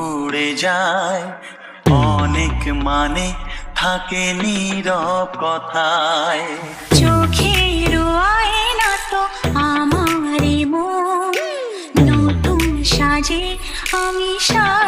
উড়ে যায়। অনেক মানে থাকে নীরব কথায়। চোখের আয়না তো আমারই মন, নতুন সাজে আমি সাজ